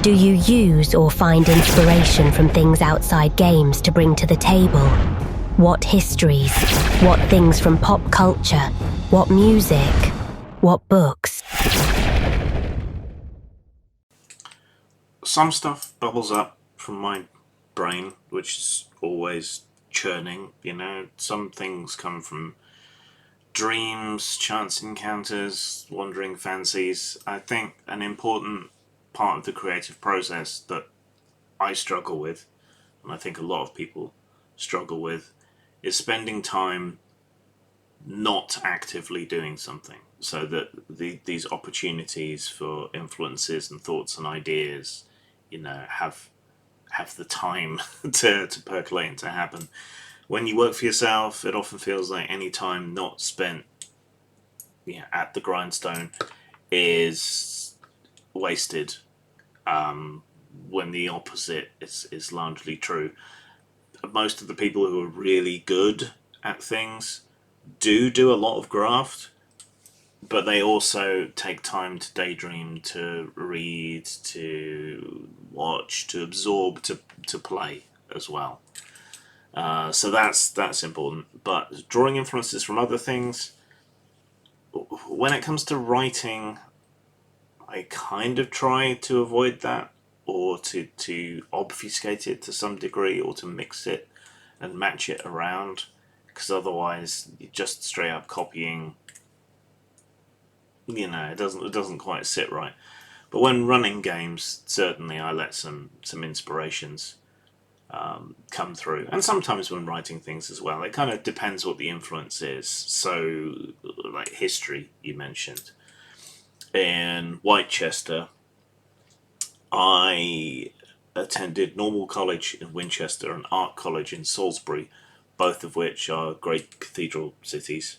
Do you use or find inspiration from things outside games to bring to the table? What histories? What things from pop culture? What music? What books? Some stuff bubbles up from my brain, which is always churning, Some things come from dreams, chance encounters, wandering fancies. I think an important part of the creative process that I struggle with, and I think a lot of people struggle with, is spending time not actively doing something, so that these opportunities for influences and thoughts and ideas, have the time to percolate and to happen. When you work for yourself, it often feels like any time not spent at the grindstone is wasted, when the opposite is largely true. Most of the people who are really good at things do a lot of graft, but they also take time to daydream, to read, to watch, to absorb, to play as well. So that's important. But drawing influences from other things, when it comes to writing, I kind of try to avoid that, or to obfuscate it to some degree, or to mix it and match it around, because otherwise you're just straight up copying. It doesn't quite sit right. But when running games, certainly I let some inspirations come through, and sometimes when writing things as well. It kind of depends what the influence is. So, like history, you mentioned. In Whitechester, I attended Normal College in Winchester and Art College in Salisbury, both of which are great cathedral cities.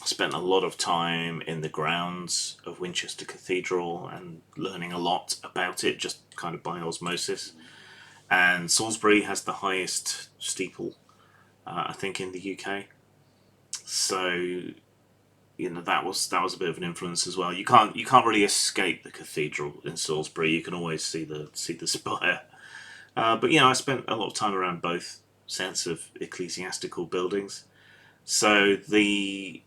Spent a lot of time in the grounds of Winchester Cathedral and learning a lot about it, just kind of by osmosis. And Salisbury has the highest steeple, I think, in the UK. So, that was a bit of an influence as well. You can't really escape the cathedral in Salisbury. You can always see the spire. But I spent a lot of time around both sets of ecclesiastical buildings. So the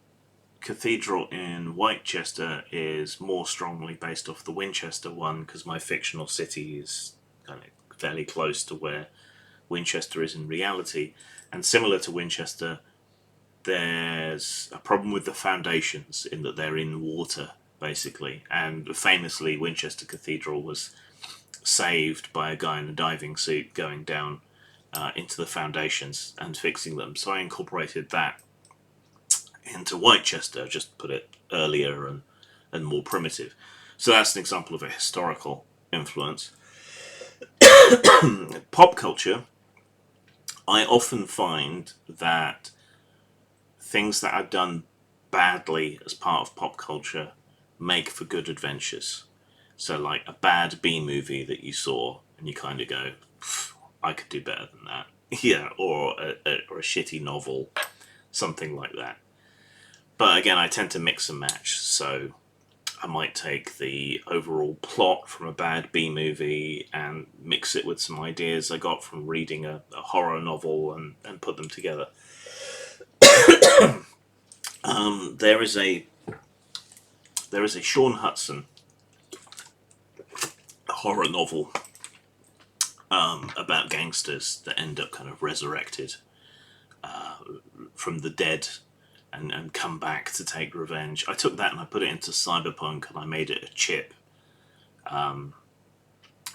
cathedral in Whitechester is more strongly based off the Winchester one, because my fictional city is kind of fairly close to where Winchester is in reality. And similar to Winchester, there's a problem with the foundations in that they're in water, basically. And famously, Winchester Cathedral was saved by a guy in a diving suit going down into the foundations and fixing them. So I incorporated that into Whitechester, just put it earlier and more primitive. So that's an example of a historical influence. Pop culture, I often find that things that are done badly as part of pop culture make for good adventures. So like a bad B movie that you saw and you kind of go, I could do better than that. Yeah, or a shitty novel, something like that. But again, I tend to mix and match, so I might take the overall plot from a bad B movie and mix it with some ideas I got from reading a horror novel and put them together. There is a Sean Hudson horror novel about gangsters that end up kind of resurrected from the dead and come back to take revenge. I took that and I put it into Cyberpunk, and I made it a chip and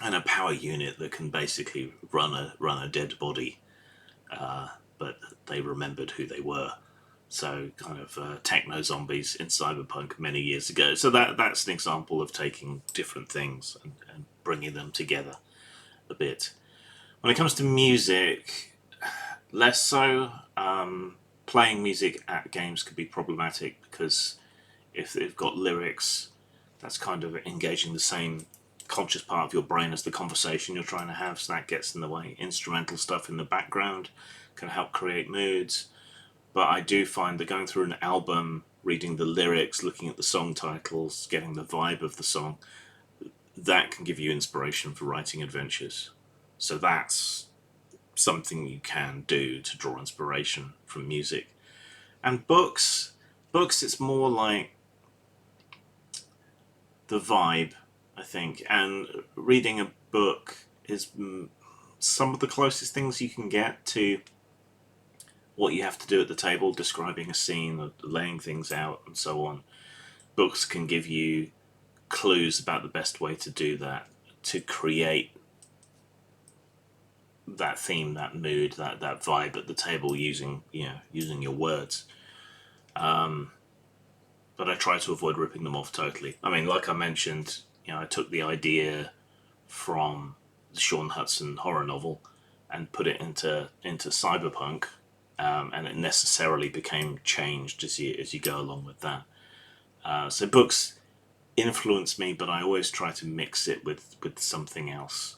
a power unit that can basically run a dead body, but they remembered who they were. So kind of techno zombies in Cyberpunk many years ago. So that's an example of taking different things and bringing them together a bit. When it comes to music, less so. Playing music at games could be problematic, because if they've got lyrics, that's kind of engaging the same conscious part of your brain as the conversation you're trying to have, so that gets in the way. Instrumental stuff in the background can help create moods, but I do find that going through an album, reading the lyrics, looking at the song titles, getting the vibe of the song, that can give you inspiration for writing adventures. So that's something you can do to draw inspiration from music. And books, it's more like the vibe, I think. And reading a book is some of the closest things you can get to what you have to do at the table, describing a scene, or laying things out, and so on. Books can give you clues about the best way to do that, to create that theme, that mood, that vibe at the table using your words. But I try to avoid ripping them off totally. I mean, like I mentioned, I took the idea from the Sean Hudson horror novel and put it into cyberpunk, and it necessarily became changed as you go along with that. So books influence me, but I always try to mix it with something else.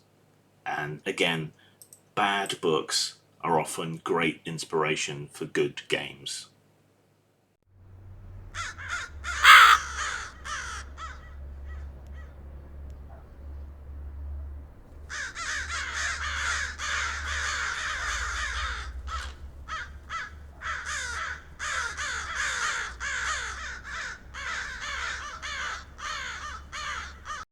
And again, bad books are often great inspiration for good games.